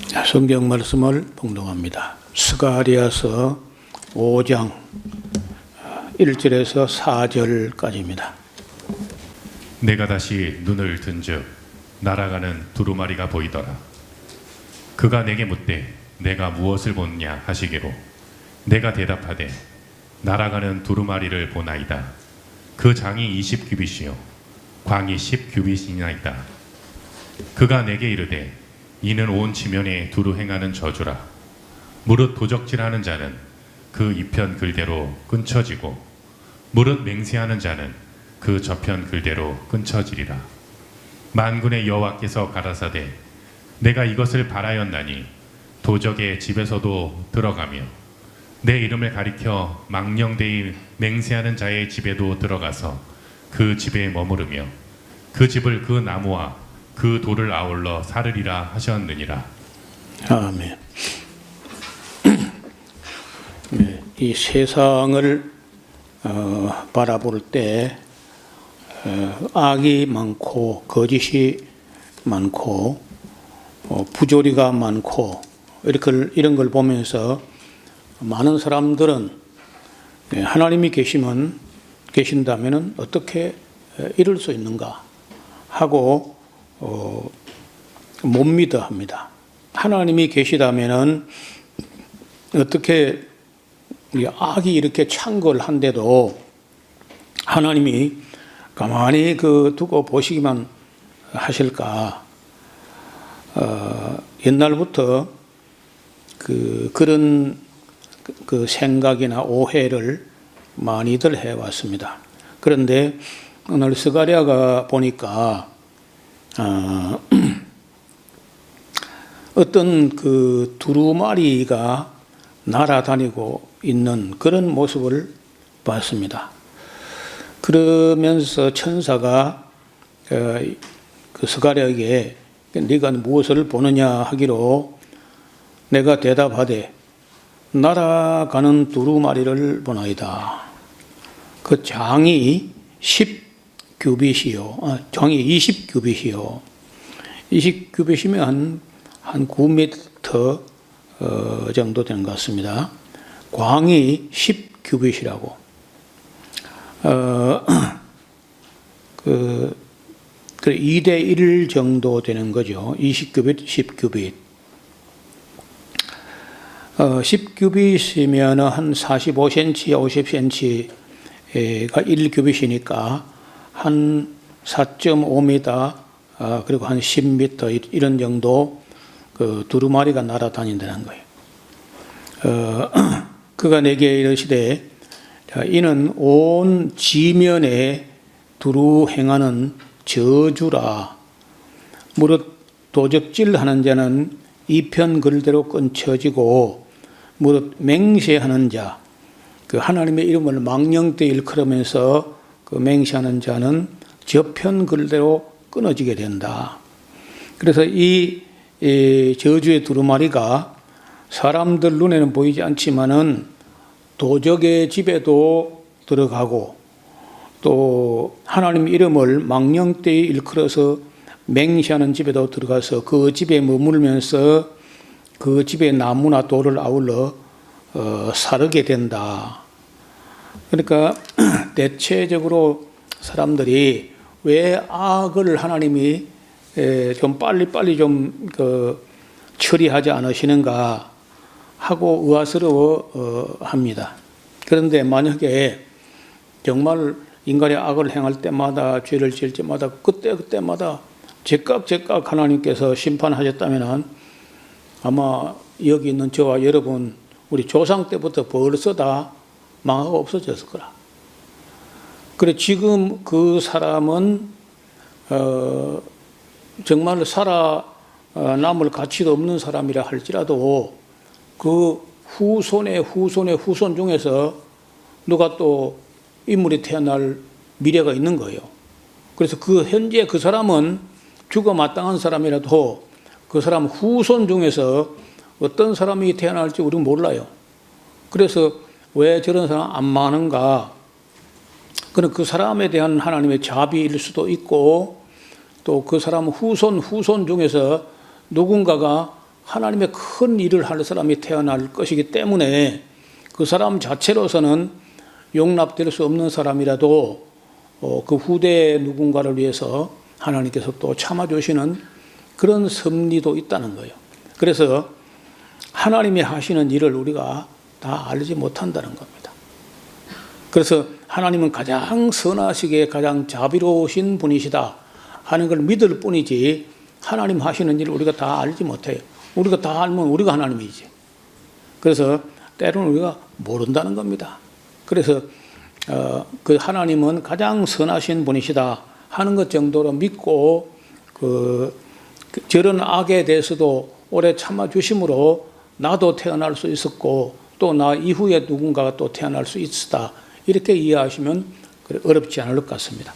성경 말씀을 봉독합니다. 스가랴서 5장 1절에서 4절까지입니다. 내가 다시 눈을 든즉 날아가는 두루마리가 보이더라. 그가 내게 묻되 내가 무엇을 보느냐 하시기로 내가 대답하되 날아가는 두루마리를 보나이다. 그 장이 20규빗이요 광이 10규빗이나이다. 그가 내게 이르되 이는 온 지면에 두루 행하는 저주라. 무릇 도적질하는 자는 그 이편 글대로 끊쳐지고 무릇 맹세하는 자는 그 저편 글대로 끊쳐지리라. 만군의 여호와께서 가라사대 내가 이것을 바라였나니 도적의 집에서도 들어가며 내 이름을 가리켜 망령되이 맹세하는 자의 집에도 들어가서 그 집에 머무르며 그 집을 그 나무와 그 돌을 아울러 사르리라 하셨느니라. 아멘. 네, 이 세상을 바라볼 때 악이 많고 거짓이 많고 부조리가 많고 이런 걸 보면서 많은 사람들은 하나님이 계신다면 어떻게 이룰 수 있는가 하고 못 믿어 합니다. 하나님이 계시다면 어떻게 악이 이렇게 창궐한데도 하나님이 가만히 두고 보시기만 하실까? 옛날부터 그런 생각이나 오해를 많이들 해왔습니다. 그런데 오늘 스가랴가 보니까 어떤 두루마리가 날아다니고 있는 그런 모습을 봤습니다. 그러면서 천사가 스가랴에게 네가 무엇을 보느냐 하기로 내가 대답하되 날아가는 두루마리를 보나이다. 그 장이 10규빗이요. 장이 20규빗이요. 20규빗이면 한 9m 정도 되는 것 같습니다. 광이 10규빗이라고. 2대 1 정도 되는 거죠. 20규빗, 10규빗. 10규빗이면 한 45cm, 50cm가 1규빗이니까 한 4.5m, 그리고 한 10m 이런 정도 두루마리가 날아다닌다는 거예요. 그가 내게 이르시되 이는 온 지면에 두루 행하는 저주라. 무릇 도적질하는 자는 이편 글대로 끊쳐지고 무릇 맹세하는 자, 하나님의 이름을 망령되이 일컬으면서 맹세하는 자는 저편 글대로 끊어지게 된다. 그래서 이 저주의 두루마리가 사람들 눈에는 보이지 않지만은 도적의 집에도 들어가고 또 하나님 이름을 망령되이 일컬어서 맹세하는 집에도 들어가서 그 집에 머물면서 그 집의 나무나 돌을 아울러 사르게 된다. 그러니까 대체적으로 사람들이 왜 악을 하나님이 좀 빨리 좀 처리하지 않으시는가 하고 의아스러워 합니다. 그런데 만약에 정말 인간의 악을 행할 때마다 죄를 지을 때마다 그때마다 제각 하나님께서 심판하셨다면 아마 여기 있는 저와 여러분 우리 조상 때부터 벌써 다 망하고 없어졌을 거라. 그래 지금 그 사람은 정말 살아남을 가치도 없는 사람이라 할지라도 그 후손의 후손 중에서 누가 또 인물이 태어날 미래가 있는 거예요. 그래서 현재 그 사람은 죽어 마땅한 사람이라도 그 사람 후손 중에서 어떤 사람이 태어날지 우리는 몰라요. 그래서 왜 저런 사람 안 많은가? 그는 그 사람에 대한 하나님의 자비일 수도 있고 또 그 사람 후손 중에서 누군가가 하나님의 큰 일을 할 사람이 태어날 것이기 때문에 그 사람 자체로서는 용납될 수 없는 사람이라도 그 후대 누군가를 위해서 하나님께서 또 참아주시는 그런 섭리도 있다는 거예요. 그래서 하나님이 하시는 일을 우리가 다 알지 못한다는 겁니다. 그래서 하나님은 가장 선하시게 가장 자비로우신 분이시다 하는 걸 믿을 뿐이지 하나님 하시는 일을 우리가 다 알지 못해요. 우리가 다 알면 우리가 하나님이지. 그래서 때로는 우리가 모른다는 겁니다. 그래서 그 하나님은 가장 선하신 분이시다 하는 것 정도로 믿고 저런 악에 대해서도 오래 참아주심으로 나도 태어날 수 있었고 또 나 이후에 누군가가 또 태어날 수 있었다. 이렇게 이해하시면 어렵지 않을 것 같습니다.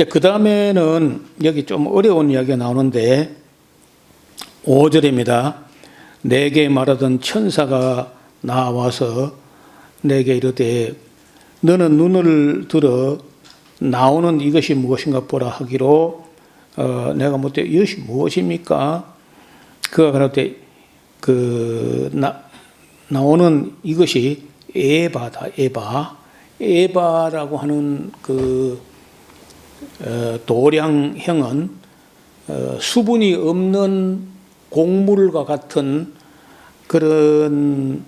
그 다음에는 여기 좀 어려운 이야기가 나오는데 5절입니다. 내게 말하던 천사가 나와서 내게 이르되 너는 눈을 들어 나오는 이것이 무엇인가 보라 하기로 내가 묻되 이것이 무엇입니까? 그가 그러되 나오는 이것이 에바다. 에바라고 하는 도량형은 수분이 없는 곡물과 같은 그런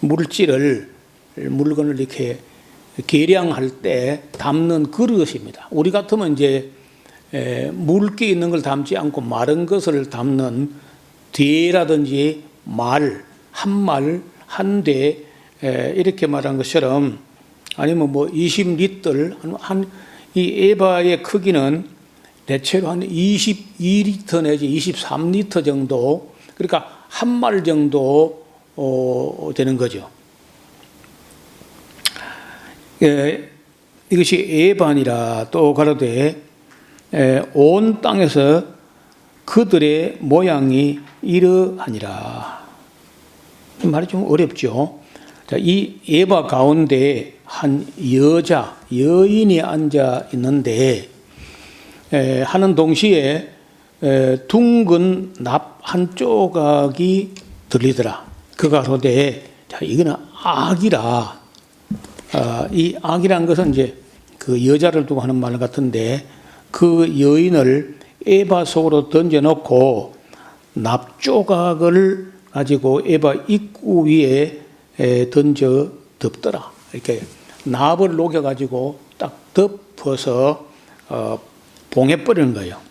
물건을 이렇게 계량할 때 담는 그릇입니다. 우리 같으면 이제 물기 있는 걸 담지 않고 마른 것을 담는 뒤라든지 한 대 이렇게 말한 것처럼 아니면 뭐 20리터 이 에바의 크기는 대체로 한 22리터 내지 23리터 정도, 그러니까 한 말 정도 되는 거죠. 이것이 에반이라 또 가로되 온 땅에서 그들의 모양이 이러하니라. 말이 좀 어렵죠. 자, 이 에바 가운데 한 여인이 앉아 있는데 하는 동시에 둥근 납 한 조각이 들리더라. 그가 그러되 자, 이거는 악이라. 이 악이란 것은 이제 그 여자를 두고 하는 말 같은데 그 여인을 에바 속으로 던져놓고 납 조각을 가지고 에바 입구 위에 던져 덮더라. 이렇게 납을 녹여가지고 딱 덮어서 봉해버리는 거예요.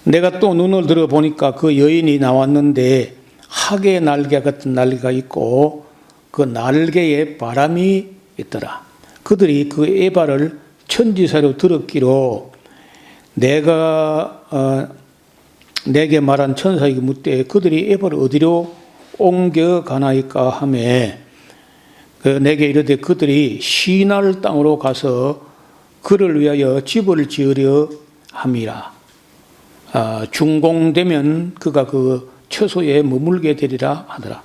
내가 또 눈을 들어보니까 그 여인이 나왔는데 학의 날개 같은 날개가 있고 그 날개에 바람이 있더라. 그들이 그 에바를 천지사로 들었기로 내가 내게 말한 천사에게 묻되 그들이 에바를 어디로 옮겨가나이까 하매 내게 이르되 그들이 시날 땅으로 가서 그를 위하여 집을 지으려 함이라. 중공되면 그가 그 처소에 머물게 되리라 하더라.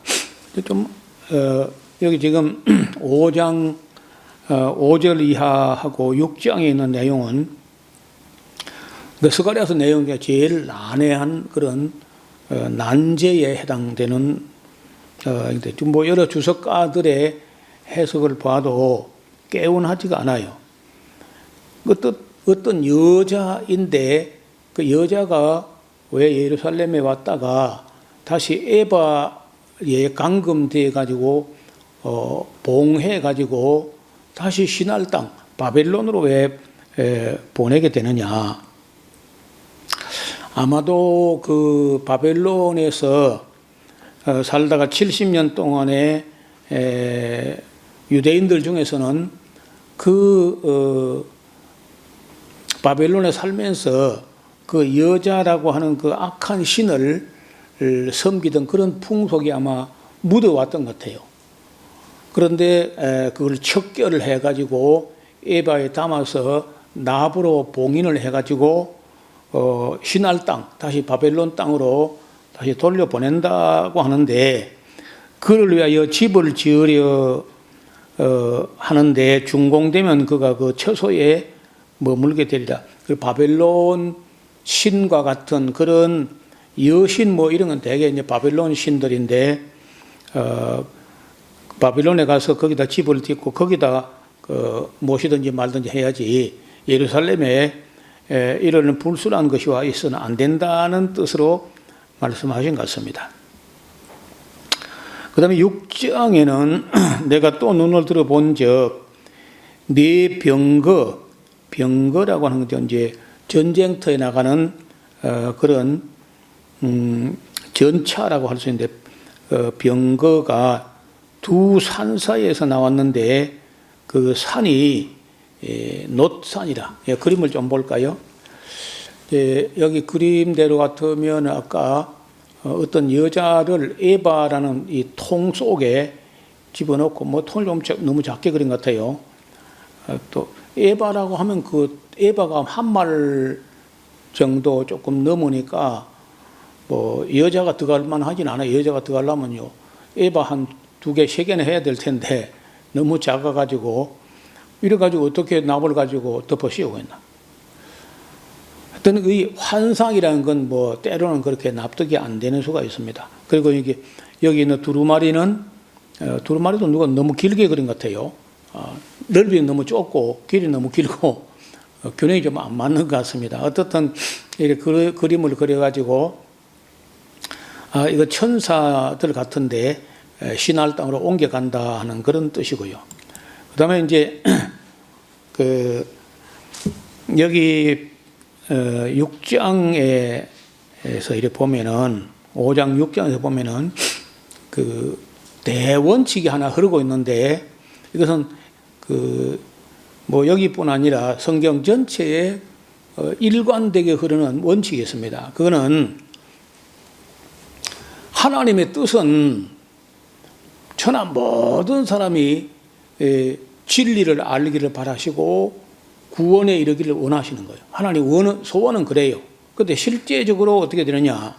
좀 여기 지금 5장 5절 이하하고 6장에 있는 내용은 스가랴서 내용 중에 제일 난해한 그런 난제에 해당되는 뭐 여러 주석가들의 해석을 봐도 개운하지가 않아요. 어떤 여자인데 그 여자가 왜 예루살렘에 왔다가 다시 에바에 감금돼 가지고 봉해 가지고 다시 신할 땅 바벨론으로 왜 보내게 되느냐? 아마도 그 바벨론에서 살다가 70년 동안에 유대인들 중에서는 바벨론에 살면서 그 여자라고 하는 그 악한 신을 섬기던 그런 풍속이 아마 묻어왔던 것 같아요. 그런데 그걸 척결을 해가지고 에바에 담아서 납으로 봉인을 해가지고 신할 땅, 다시 바벨론 땅으로 다시 돌려보낸다고 하는데 그를 위하여 집을 지으려 하는데 준공되면 그가 그 처소에 머물게 되리라. 그 바벨론 신과 같은 그런 여신 뭐 이런 건 대개 이제 바빌론 신들인데 바빌론에 가서 거기다 집을 짓고 거기다 모시든지 말든지 해야지 예루살렘에 이런 불순한 것이 와 있어는 안 된다는 뜻으로 말씀하신 것 같습니다. 그 다음에 6장에는 내가 또 눈을 들어본 네 병거라고 하는 건 이제 전쟁터에 나가는 그런 전차라고 할 수 있는데 병거가 두 산 사이에서 나왔는데 그 산이 놋산이라. 그림을 좀 볼까요? 여기 그림대로 같으면 아까 어떤 여자를 에바라는 이 통 속에 집어넣고 뭐 통을 좀 너무 작게 그린 것 같아요. 또 에바라고 하면 그 에바가 한 말 정도 조금 넘으니까 뭐 여자가 들어갈 만하진 않아요. 여자가 들어가려면요 에바 한 2개, 3개는 해야 될 텐데 너무 작아가지고 이래가지고 어떻게 납을 가지고 덮어 씌우겠나. 하여튼 이 환상이라는 건 뭐 때로는 그렇게 납득이 안 되는 수가 있습니다. 그리고 이게 여기 있는 두루마리는 두루마리도 누가 너무 길게 그린 것 같아요. 넓이는 너무 좁고 길이 너무 길고 균형이 좀 안 맞는 것 같습니다. 어떻든 이렇게 그림을 그려가지고 이거 천사들 같은데 신할 땅으로 옮겨간다 하는 그런 뜻이고요. 그 다음에 이제 여기 6장에서 이렇게 보면은 5장 6장에서 보면은 그 대원칙이 하나 흐르고 있는데 이것은 뭐 여기뿐 아니라 성경 전체에 일관되게 흐르는 원칙이 있습니다. 그거는 하나님의 뜻은 천하 모든 사람이 진리를 알기를 바라시고 구원에 이르기를 원하시는 거예요. 하나님 소원은 그래요. 그런데 실제적으로 어떻게 되느냐?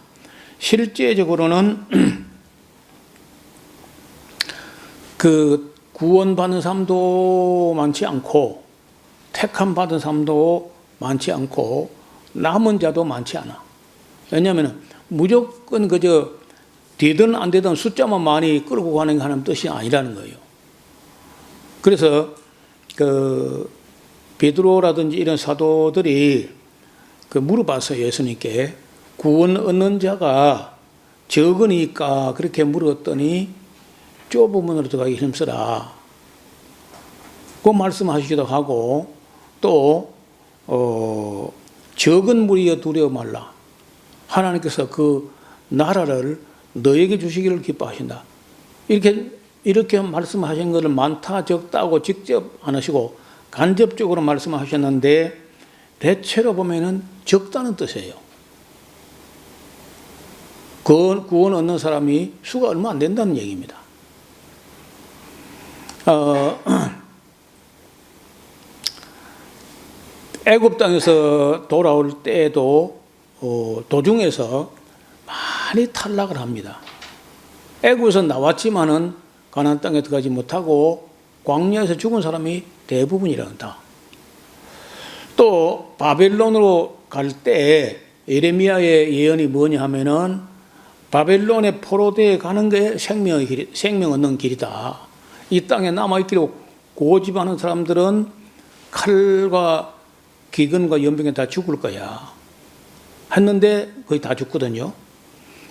실제적으로는 그 구원받은 사람도 많지 않고 택함 받은 사람도 많지 않고 남은 자도 많지 않아. 왜냐하면 무조건 그저 되든 안 되든 숫자만 많이 끌고 가는 게 하는 뜻이 아니라는 거예요. 그래서 베드로라든지 이런 사도들이 물어봤어요. 예수님께 구원 얻는 자가 적으니까 그렇게 물었더니 좁은 문으로 들어가기 힘쓰라. 그 말씀하시기도 하고 또 적은 무리여 두려워 말라. 하나님께서 그 나라를 너에게 주시기를 기뻐하신다. 이렇게 말씀하신 것을 많다 적다고 직접 안 하시고 간접적으로 말씀하셨는데 대체로 보면은 적다는 뜻이에요. 구원 얻는 사람이 수가 얼마 안 된다는 얘기입니다. 애굽 땅에서 돌아올 때에도 도중에서 많이 탈락을 합니다. 애굽에서 나왔지만은 가나안 땅에 들어가지 못하고 광야에서 죽은 사람이 대부분이란다. 또 바벨론으로 갈 때 예레미야의 예언이 뭐냐 하면은 바벨론의 포로대에 가는 게 생명 얻는 길이다. 이 땅에 남아있기로 고집하는 사람들은 칼과 기근과 연병에 다 죽을 거야 했는데 거의 다 죽거든요.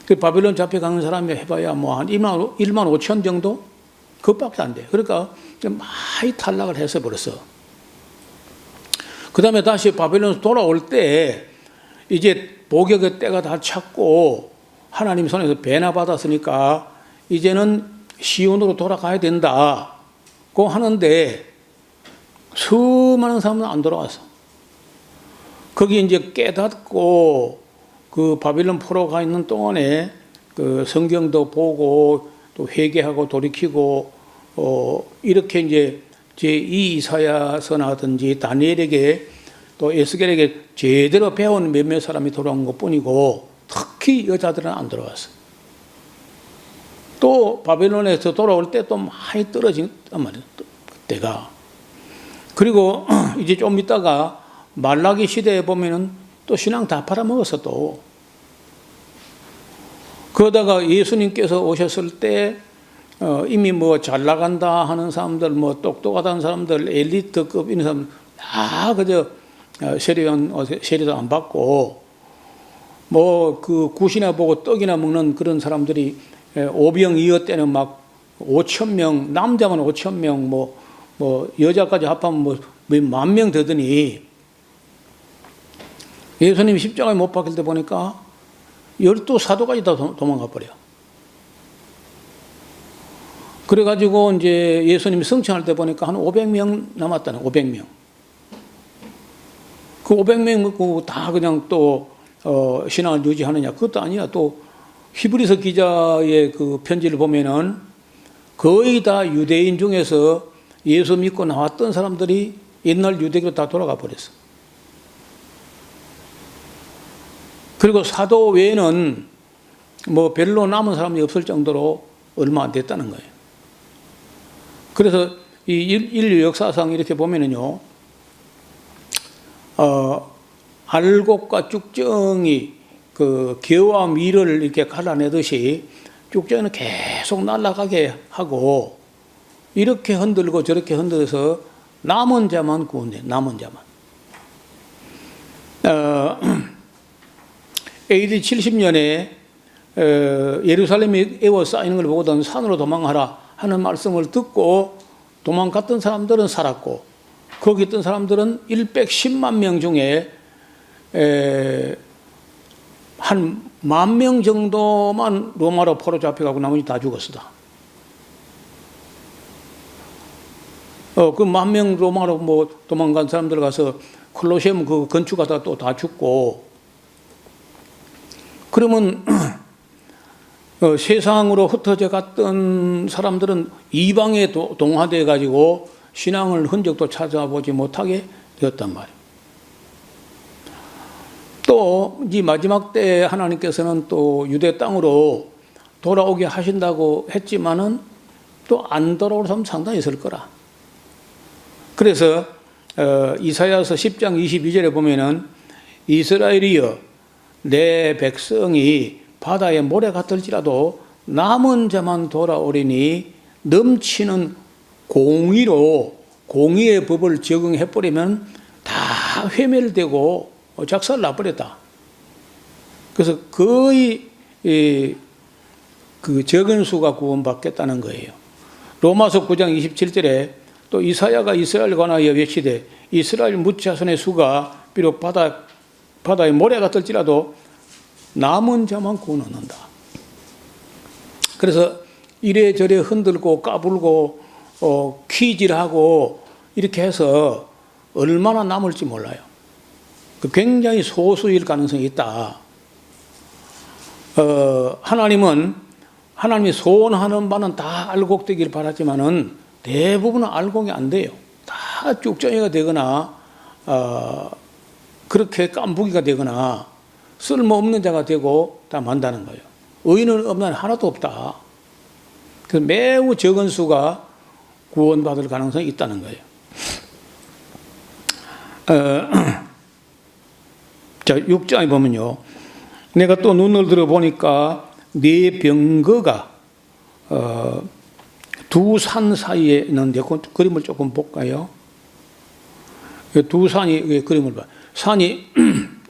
그 바벨론 잡혀가는 사람이 해봐야 뭐 한 1만 5천 정도? 그것밖에 안 돼. 그러니까 많이 탈락을 해서 버렸어. 그 다음에 다시 바벨론에서 돌아올 때 이제 복역의 때가 다 찼고 하나님 손에서 배나 받았으니까 이제는 시온으로 돌아가야 된다고 하는데 수많은 사람은 안 돌아왔어. 거기 이제 깨닫고 그 바빌론 포로가 있는 동안에 그 성경도 보고 또 회개하고 돌이키고 이렇게 이제 제2 이사야서나든지 다니엘에게 또 에스겔에게 제대로 배운 몇몇 사람이 돌아온 것뿐이고 특히 여자들은 안 돌아왔어. 또 바벨론에서 돌아올 때 또 많이 떨어진 말이야. 때가. 그리고 이제 좀 있다가 말라기 시대에 보면은 또 신앙 다 팔아먹었어 또. 그러다가 예수님께서 오셨을 때 이미 뭐 잘 나간다 하는 사람들, 뭐 똑똑하다는 사람들, 엘리트급 이런 사람 다 그저 세례도 안 받고 뭐 그 굿이나 보고 떡이나 먹는 그런 사람들이 오병이어 때는 막 5천 명, 남자만 5천 명, 뭐 여자까지 합하면 뭐 몇 만 명 되더니 예수님이 십자가에 못 박힐 때 보니까 12사도까지 다 도망가 버려. 그래가지고 이제 예수님이 성천할 때 보니까 한 500명 남았다는 500명. 그 500명 먹고 다 그냥 또 신앙을 유지하느냐? 그것도 아니야. 또 히브리서 기자의 그 편지를 보면은 거의 다 유대인 중에서 예수 믿고 나왔던 사람들이 옛날 유대교로 다 돌아가 버렸어. 그리고 사도 외에는 뭐 별로 남은 사람이 없을 정도로 얼마 안 됐다는 거예요. 그래서 이 인류 역사상 이렇게 보면은요, 알곡과 쭉정이 그 겨와 밀을 이렇게 갈라내듯이 쭉정이는 계속 날아가게 하고 이렇게 흔들고 저렇게 흔들어서 남은 자만 구원돼. 남은 자만. AD 70년에 예루살렘이 에워싸이는 걸 보고는 산으로 도망하라 하는 말씀을 듣고 도망갔던 사람들은 살았고 거기 있던 사람들은 110만 명 중에 한 10,000명 정도만 로마로 포로 잡혀가고 나머지 다 죽었어. 그 10,000명 로마로 뭐 도망간 사람들 가서 콜로세움 그 건축하다가 또 다 죽고 그러면 세상으로 흩어져 갔던 사람들은 이방에 동화돼 가지고 신앙을 흔적도 찾아보지 못하게 되었단 말이에요. 또 이 마지막 때 하나님께서는 또 유대 땅으로 돌아오게 하신다고 했지만은 또 안 돌아올 사람 상당히 있을 거라. 그래서 이사야서 10장 22절에 보면은 이스라엘이여 내 백성이 바다의 모래 같을지라도 남은 자만 돌아오리니 넘치는 공의로 공의의 법을 적용해버리면 다 회멸되고 작살 나버렸다. 그래서 거의 그 적은 수가 구원받겠다는 거예요. 로마서 9장 27절에 또 이사야가 이스라엘 관하여 외치되 이스라엘 무자손의 수가 비록 바다의 모래 같을지라도 남은 자만 구원 얻는다. 그래서 이래저래 흔들고 까불고 퀴질하고 이렇게 해서 얼마나 남을지 몰라요. 굉장히 소수일 가능성이 있다. 하나님이 소원하는 바는 다 알곡되길 바라지만은 대부분은 알곡이 안 돼요. 다 쭉정이가 되거나 그렇게 깐부기가 되거나 쓸모없는 자가 되고 다 만다는 거예요. 의인은 없는 하나도 없다. 그래서 매우 적은 수가 구원받을 가능성이 있다는 거예요. 자, 6장에 보면요. 내가 또 눈을 들어보니까 네 병거가 두 산 사이에 있는데 그 그림을 조금 볼까요? 두 산이 그림을 봐. 산이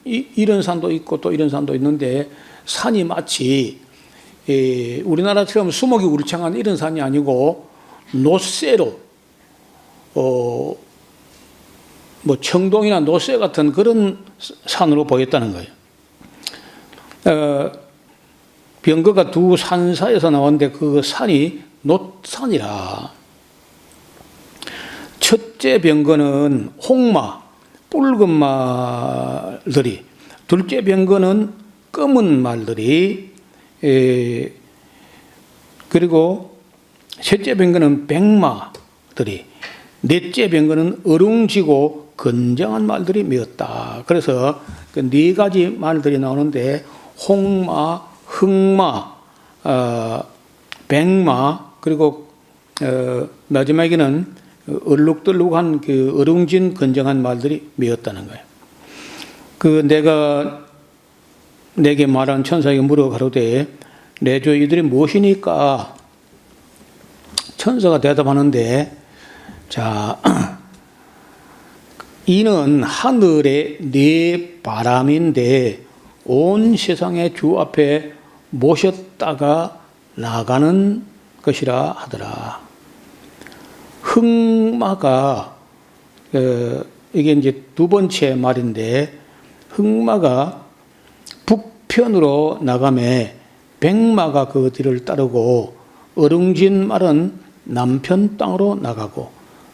이런 산도 있고 또 이런 산도 있는데 산이 마치 우리나라처럼 수목이 울창한 이런 산이 아니고 노쇠로 뭐 청동이나 노쇠 같은 그런 산으로 보였다는 거예요. 병거가 두 산 사이에서 나왔는데 그 산이 놋산이라. 첫째 병거는 홍마, 붉은 말들이, 둘째 병거는 검은 말들이, 그리고 셋째 병거는 백마들이, 넷째 병거는 어룽지고 건장한 말들이 메었다. 그래서 그 네 가지 말들이 나오는데 홍마, 흑마, 백마, 그리고 마지막에는 얼룩덜룩한 그 어룽진 건장한 말들이 메었다는 거예요. 그 내가 내게 말한 천사에게 물어 가로되 내 주 이들이 무엇이니까? 천사가 대답하는데, 자, 이는 하늘의 네 바람인데 온 세상의 주 앞에 모셨다가 나가는 것이라 하더라. 흑마가 이게 이제 두 번째 말인데, 흑마가 북편으로 나가매 백마가 그 뒤를 따르고 어룽진 말은 남편 땅으로 나가고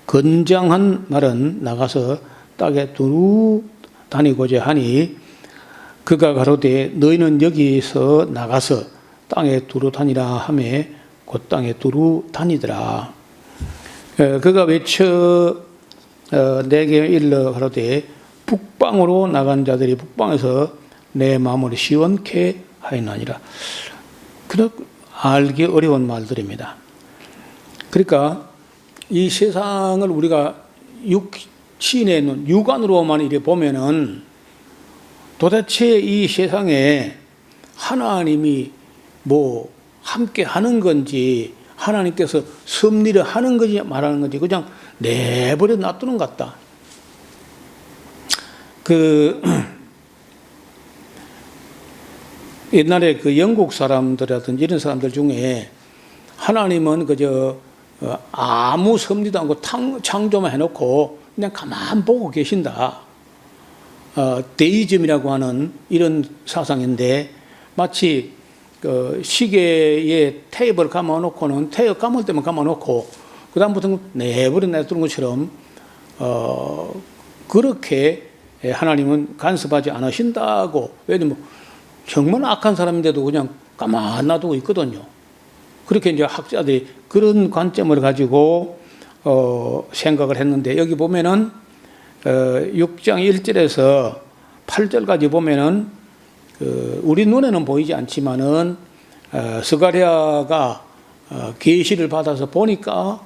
건장한 말은 나가서 땅에 두루 다니고자 하니 그가 가로되 너희는 여기서 나가서 땅에 두루 다니라 하매 곧 땅에 두루 다니더라. 그가 외쳐 내게 일러 가로되 북방으로 나간 자들이 북방에서 내 마음을 시원케 하였나니라. 그렇게 알기 어려운 말들입니다. 그러니까 이 세상을 우리가 육신의 눈, 육안으로만 이렇게 보면은 도대체 이 세상에 하나님이 뭐 함께 하는 건지, 하나님께서 섭리를 하는 건지 말하는 건지 그냥 내버려 놔두는 것 같다. 옛날에 그 영국 사람들이라든지 이런 사람들 중에 하나님은 그저 아무 섭리도 않고 창조만 해놓고 그냥 가만 보고 계신다. 데이즘이라고 하는 이런 사상인데, 마치 그 시계에 테이프를 감아놓고는 테이프 감을 때만 감아놓고 그 다음부터는 내버려 놔두는 것처럼 그렇게 하나님은 간섭하지 않으신다고. 왜냐면 정말 악한 사람인데도 그냥 가만 놔두고 있거든요. 그렇게 이제 학자들이 그런 관점을 가지고 생각을 했는데, 여기 보면은 6장 1절에서 8절까지 보면은 우리 눈에는 보이지 않지만은 스가랴가 계시를 받아서 보니까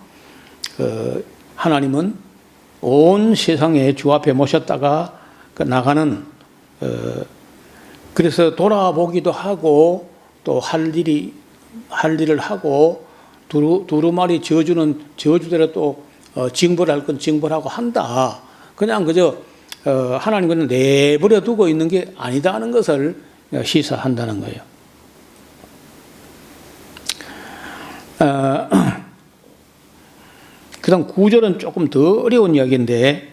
하나님은 온 세상에 주 앞에 모셨다가 나가는, 그래서 돌아보기도 하고 또 할 일을 하고 두루마리 저주는 저주대로 또 징벌할 건 징벌하고 한다. 그냥 그저 하나님은 내버려 두고 있는 게 아니다 하는 것을 시사한다는 거예요. 그 다음 9절은 조금 더 어려운 이야기인데,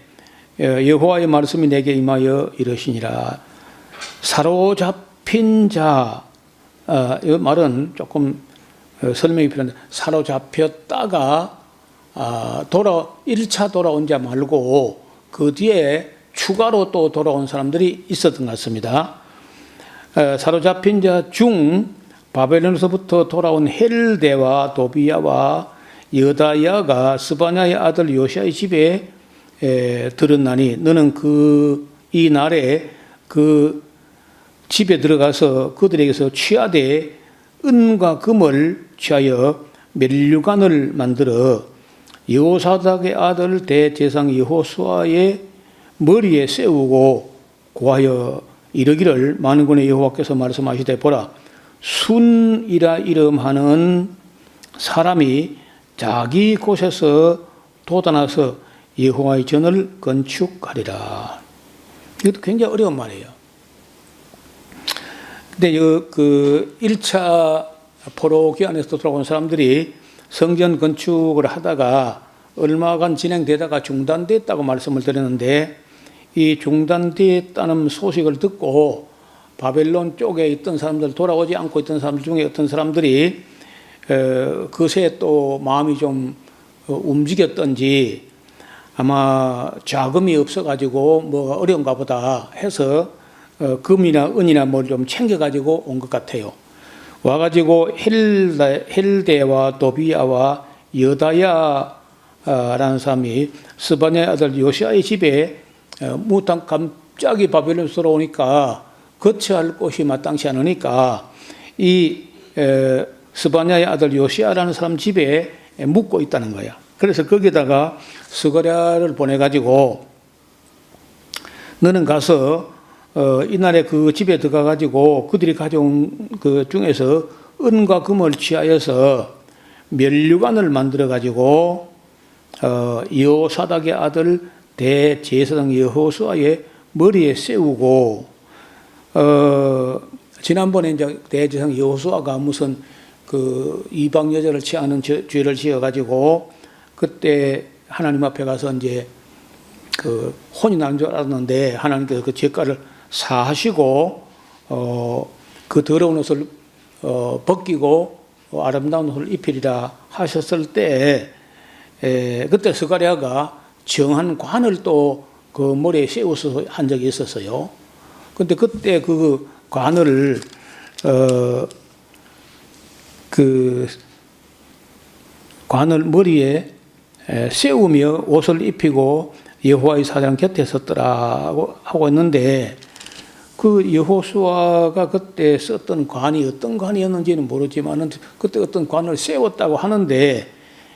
여호와의 말씀이 내게 임하여 이러시니라. 사로잡힌 자, 이 말은 조금 설명이 필요한데, 사로잡혔다가 1차 돌아온 자 말고 그 뒤에 추가로 또 돌아온 사람들이 있었던 것 같습니다. 사로잡힌 자 중 바벨론에서부터 돌아온 헬대와 도비야와 여다야가 스바냐의 아들 요시아의 집에 들었나니 너는 이 날에 그 집에 들어가서 그들에게서 취하되 은과 금을 취하여 멜류관을 만들어 여호사닥의 아들 대제상 여호수아의 머리에 세우고 고하여 이르기를 만군의 여호와께서 말씀하시되 보라, 순이라 이름하는 사람이 자기 곳에서 돋아나서 여호와의 전을 건축하리라. 이것도 굉장히 어려운 말이에요. 근데 그 1차 포로 기간에서 돌아온 사람들이 성전 건축을 하다가 얼마간 진행되다가 중단됐다고 말씀을 드렸는데, 이 중단됐다는 소식을 듣고 바벨론 쪽에 있던 사람들, 돌아오지 않고 있던 사람들 중에 어떤 사람들이 그새 또 마음이 좀 움직였던지 아마 자금이 없어가지고 뭐 어려운가 보다 해서 금이나 은이나 뭘 좀 챙겨가지고 온 것 같아요. 와가지고 헬대와 도비야와 여다야라는 사람이 스바냐의 아들 요시아의 집에 무당 갑자기 바벨론에서 돌아오니까 거처할 곳이 마땅치 않으니까 이 스바냐의 아들 요시아라는 사람 집에 묵고 있다는 거야. 그래서 거기다가 스가랴를 보내가지고 너는 가서 이날에 그 집에 들어가 가지고 그들이 가져온 그 중에서 은과 금을 취하여서 면류관을 만들어 가지고 여호사닥의 아들 대제사장 여호수아의 머리에 세우고 지난번에 이제 대제사장 여호수아가 무슨 그 이방 여자를 취하는 죄를 지어 가지고 그때 하나님 앞에 가서 이제 그 혼이 나는 줄 알았는데 하나님께서 그 죄가를 사하시고 그 더러운 옷을 벗기고 아름다운 옷을 입히리라 하셨을 때 그때 스가랴가 정한 관을 또 그 머리에 세워서 한 적이 있었어요. 근데 그때 그 관을 그 관을 머리에 세우며 옷을 입히고 여호와의 사장 곁에 섰더라고 하고 있는데 그 여호수아가 그때 썼던 관이 어떤 관이었는지는 모르지만은 그때 어떤 관을 세웠다고 하는데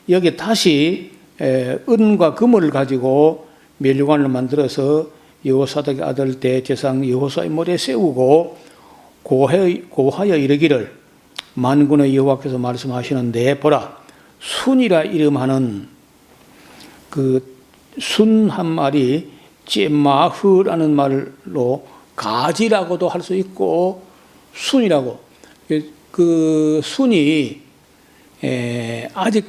여기 다시 은과 금을 가지고 면류관을 만들어서 여호사닥의 아들 대제사장 여호수아의 머리에 세우고 고하여 이르기를 만군의 여호와께서 말씀하시는데 보라 순이라 이름하는 그 순 한 말이 쨈마흐라는 말로 가지라고도 할 수 있고 순이라고 그 순이 아직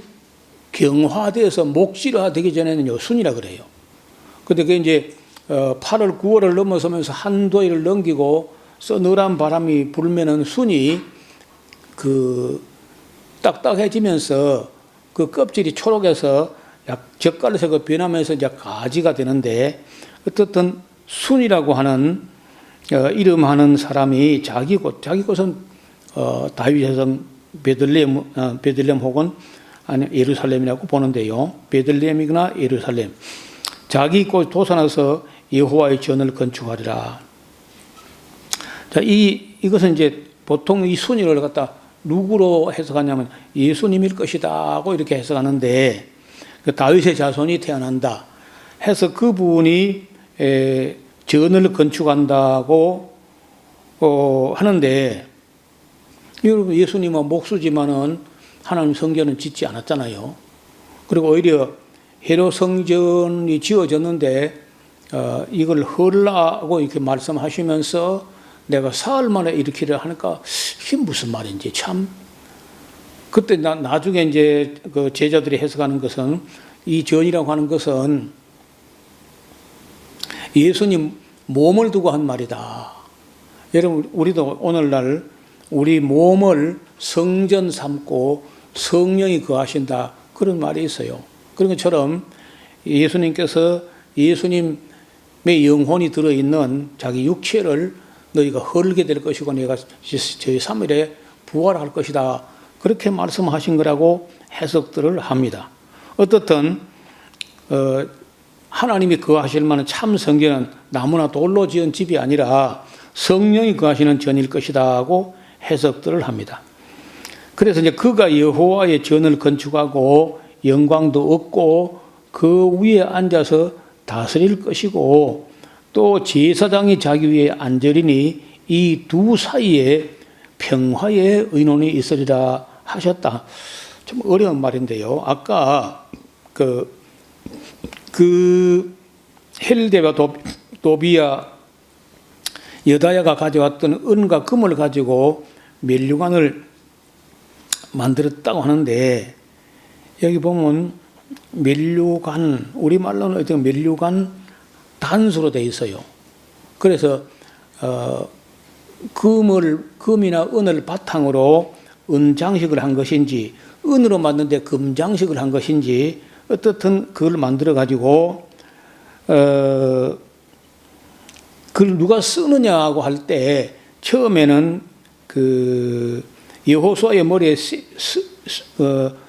경화돼서 목질화되기 전에는요 순이라 그래요. 근데 그 이제 8월 9월을 넘어서면서 한도일을 넘기고 서늘한 바람이 불면은 순이 그 딱딱해지면서 그 껍질이 초록해서 약 젓갈색으로 변하면서 이제 가지가 되는데 어떻든 순이라고 하는 이름하는 사람이 자기 곳은 다윗의 성 베들레헴 혹은 아니 예루살렘이라고 보는데요. 베들레헴이거나 예루살렘. 자기 곳 도산에서 여호와의 전을 건축하리라. 자, 이것은 이제 보통 이 순위를 갖다 누구로 해석하냐면 예수님일 것이다고 이렇게 해석하는데 그 다윗의 자손이 태어난다 해서 그분이 전을 건축한다고 하는데 여러분 예수님은 목수지만은 하나님 성전은 짓지 않았잖아요. 그리고 오히려 헤롯 성전이 지어졌는데 이걸 헐라고 이렇게 말씀하시면서 내가 사흘 만에 일으키려 하니까 이게 무슨 말인지 참 그때 나중에 이제 그 제자들이 해석하는 것은 이 전이라고 하는 것은 예수님 몸을 두고 한 말이다. 여러분 우리도 오늘날 우리 몸을 성전 삼고 성령이 거하신다 그런 말이 있어요. 그런 것처럼 예수님께서 예수님의 영혼이 들어있는 자기 육체를 너희가 헐게 될 것이고 내가 제3일에 부활할 것이다. 그렇게 말씀하신 거라고 해석들을 합니다. 어떻든 하나님이 거하실 만한 참 성전은 나무나 돌로 지은 집이 아니라 성령이 거하시는 전일 것이다 하고 해석들을 합니다. 그래서 이제 그가 여호와의 전을 건축하고 영광도 얻고 그 위에 앉아서 다스릴 것이고 또 제사장이 자기 위에 앉으리니 이 두 사이에 평화의 의논이 있으리라 하셨다. 좀 어려운 말인데요. 아까 그 헬데와 도비야 여다야가 가져왔던 은과 금을 가지고 면류관을 만들었다고 하는데 여기 보면 면류관 우리말로는 어떤 면류관 단수로 되어 있어요. 그래서 금이나 은을 바탕으로 은장식을 한 것인지 은으로 만드는데 금장식을 한 것인지 어떻든 그걸 만들어 가지고 그걸 누가 쓰느냐고 할 때 처음에는 그 여호수아의 머리에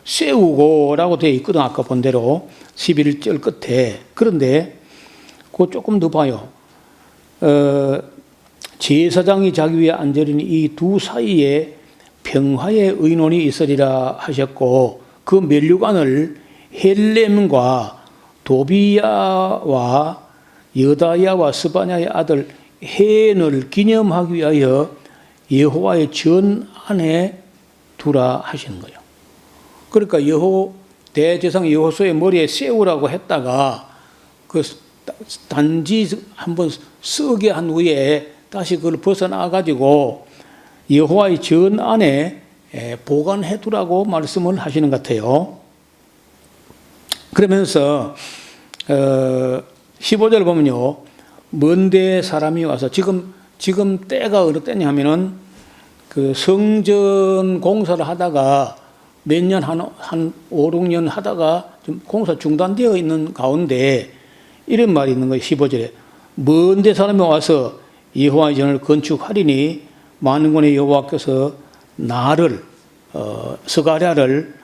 세우고라고 되어 있거든. 아까 본 대로 11절 끝에. 그런데 그거 조금 더 봐요. 제사장이 자기 위에 앉으리니 이 두 사이에 평화의 의논이 있으리라 하셨고 그 면류관을 헬렘과 도비야와 여다야와 스바냐의 아들 해를 기념하기 위하여 여호와의 전 안에 두라 하시는 거예요. 그러니까 대제사장 여호수아의 머리에 세우라고 했다가 그 단지 한번 쓰게 한 후에 다시 그걸 벗어나 가지고 여호와의 전 안에 보관해 두라고 말씀을 하시는 것 같아요. 그러면서 15절 보면요, 먼데 사람이 와서 지금 때가 어느 때냐 하면은 그 성전 공사를 하다가 몇 년 한 5, 6년 하다가 좀 공사 중단되어 있는 가운데 이런 말이 있는 거예요. 15절에 먼데 사람이 와서 여호와의 전을 건축하리니 만군의 여호와께서 나를 스가랴를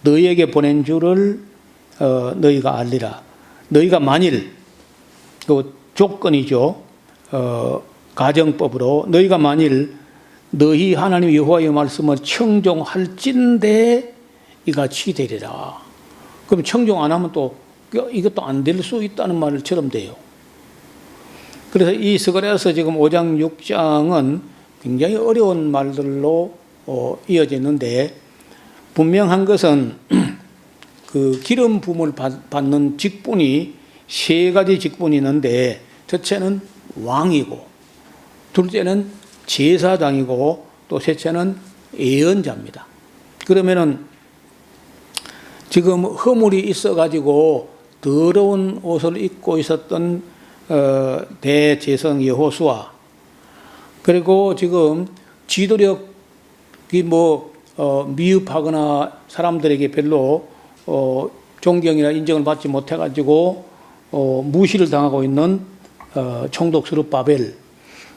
너희에게 보낸 줄을 너희가 알리라. 너희가 만일 그 조건이죠. 가정법으로 너희가 만일 너희 하나님 여호와의 말씀을 청종할진대 이같이 되리라. 그럼 청종 안 하면 또 이것도 안 될 수 있다는 말처럼 돼요. 그래서 이 스가랴서 지금 5장 6장은 굉장히 어려운 말들로 이어져 있는데 분명한 것은 그 기름 부음을 받는 직분이 세 가지 직분이 있는데 첫째는 왕이고 둘째는 제사장이고 또 셋째는 예언자입니다. 그러면은 지금 허물이 있어가지고 더러운 옷을 입고 있었던 대제사장 여호수아, 그리고 지금 지도력이 미흡하거나 사람들에게 별로 존경이나 인정을 받지 못해가지고 무시를 당하고 있는 총독 스룹바벨,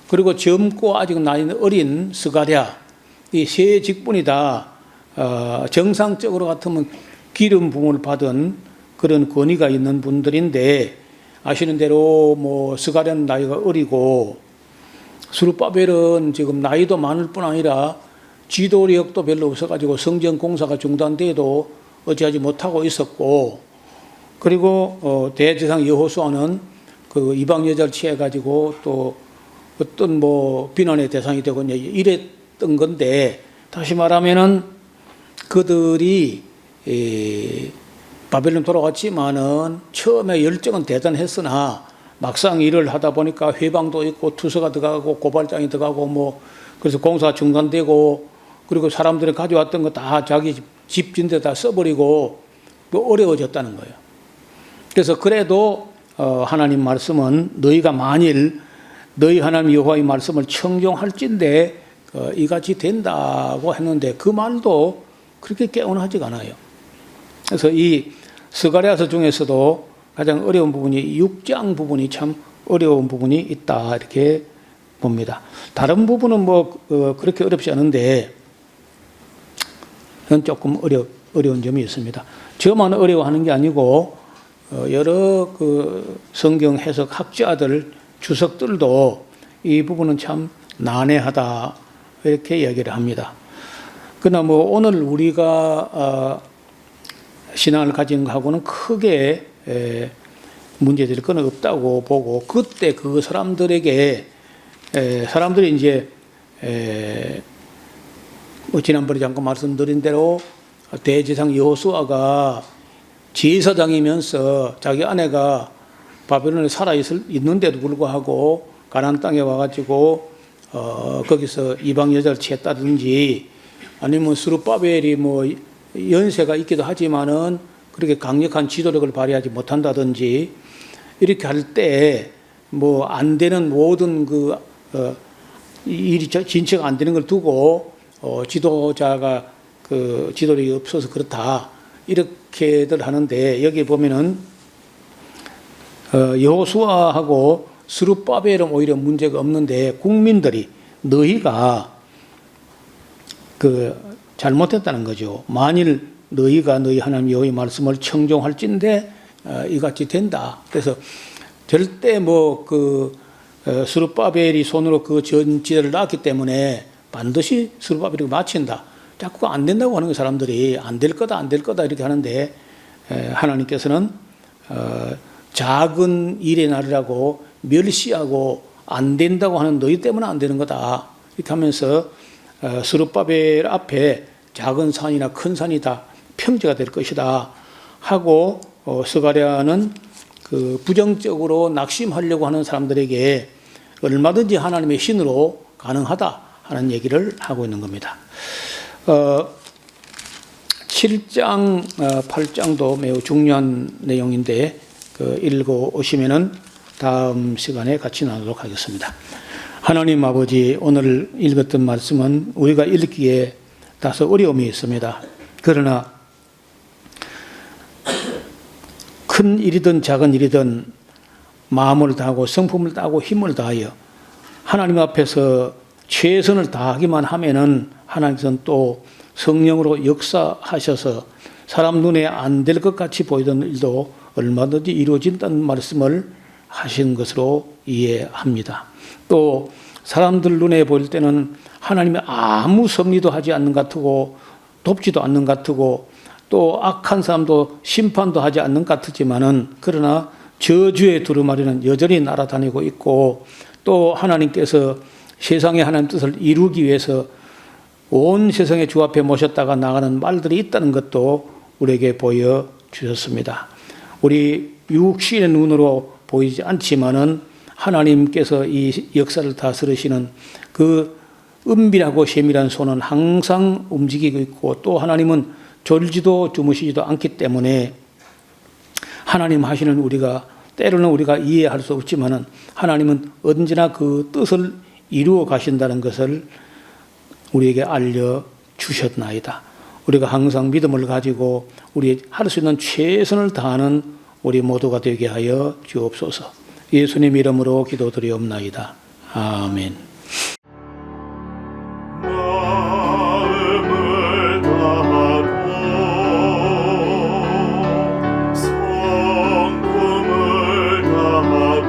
그리고 젊고 아직 나이는 어린 스가랴, 이 세 직분이 다 정상적으로 같으면 기름 부음을 받은 그런 권위가 있는 분들인데 아시는 대로 스가랴는 나이가 어리고 스룹바벨은 지금 나이도 많을 뿐 아니라 지도력도 별로 없어가지고 성전 공사가 중단돼도 어찌하지 못하고 있었고, 그리고 대제사장 여호수아는 그 이방 여자를 취해가지고 또 어떤 비난의 대상이 되고 이랬던 건데, 다시 말하면은 그들이 바벨론 돌아왔지만은 처음에 열정은 대단했으나 막상 일을 하다 보니까 회방도 있고 투서가 들어가고 고발장이 들어가고 그래서 공사가 중단되고, 그리고 사람들이 가져왔던 거 다 자기 집 짓는 데 다 써버리고 어려워졌다는 거예요. 그래서 그래도 하나님 말씀은 너희가 만일 너희 하나님 여호와의 말씀을 청종할진대 이같이 된다고 했는데 그 말도 그렇게 개운하지가 않아요. 그래서 이 스가랴서 중에서도 가장 어려운 부분이 6장 부분이 참 어려운 부분이 있다 이렇게 봅니다. 다른 부분은 그렇게 어렵지 않은데 조금 어려운 점이 있습니다. 저만 어려워하는 게 아니고 여러 그 성경 해석 학자들 주석들도 이 부분은 참 난해하다 이렇게 이야기를 합니다. 그러나 오늘 우리가 신앙을 가진 거하고는 크게 문제될 건 없다고 보고, 그때 그 사람들에게 사람들이 이제 지난번에 잠깐 말씀드린 대로 대제사장 여호수아가 제사장이면서 자기 아내가 바벨론에 살아 있는데도 불구하고 가나안 땅에 와가지고 거기서 이방 여자를 취했다든지, 아니면 스룹바벨이 연세가 있기도 하지만은 그렇게 강력한 지도력을 발휘하지 못한다든지 이렇게 할 때 안 되는 모든 일이 진척 안 되는 걸 두고 지도자가 그 지도력이 없어서 그렇다 이렇게들 하는데, 여기 보면은 여호수아하고 스룹바벨은 오히려 문제가 없는데 국민들이 너희가 잘못했다는 거죠. 만일 너희가 너희 하나님 여호와의 말씀을 청종할진대 이같이 된다. 그래서 절대 스룹바벨이 손으로 그 전지를 놨기 때문에 반드시 스룹바벨이 마친다. 자꾸 안 된다고 하는 사람들이 안 될 거다 이렇게 하는데, 하나님께서는 작은 일의 날이라고 멸시하고 안 된다고 하는 너희 때문에 안 되는 거다. 이렇게 하면서 스룹바벨 앞에 작은 산이나 큰 산이 다 평지가 될 것이다 하고 스가랴는 그 부정적으로 낙심하려고 하는 사람들에게 얼마든지 하나님의 신으로 가능하다 하는 얘기를 하고 있는 겁니다. 7장, 8장도 매우 중요한 내용인데 읽어 오시면은 다음 시간에 같이 나누도록 하겠습니다. 하나님 아버지, 오늘 읽었던 말씀은 우리가 읽기에 다소 어려움이 있습니다. 그러나 큰 일이든 작은 일이든 마음을 다하고 성품을 다하고 힘을 다하여 하나님 앞에서 최선을 다하기만 하면은 하나님께서는 또 성령으로 역사하셔서 사람 눈에 안 될 것 같이 보이던 일도 얼마든지 이루어진다는 말씀을 하신 것으로 이해합니다. 또 사람들 눈에 보일 때는 하나님이 아무 섭리도 하지 않는 것 같고 돕지도 않는 것 같고 또 악한 사람도 심판도 하지 않는 것 같지만은 그러나 저주의 두루마리는 여전히 날아다니고 있고 또 하나님께서 세상의 하나님 뜻을 이루기 위해서 온 세상의 주 앞에 모셨다가 나가는 말들이 있다는 것도 우리에게 보여주셨습니다. 우리 육신의 눈으로 보이지 않지만은 하나님께서 이 역사를 다스리시는 그 은밀하고 세밀한 손은 항상 움직이고 있고 또 하나님은 졸지도 주무시지도 않기 때문에 하나님 하시는 우리가 때로는 우리가 이해할 수 없지만은 하나님은 언제나 그 뜻을 이루어 가신다는 것을 우리에게 알려주셨나이다. 우리가 항상 믿음을 가지고 우리 할 수 있는 최선을 다하는 우리 모두가 되게 하여 주옵소서. 예수님 이름으로 기도드리옵나이다. 아멘. 마음을 다하고 성품을 다하고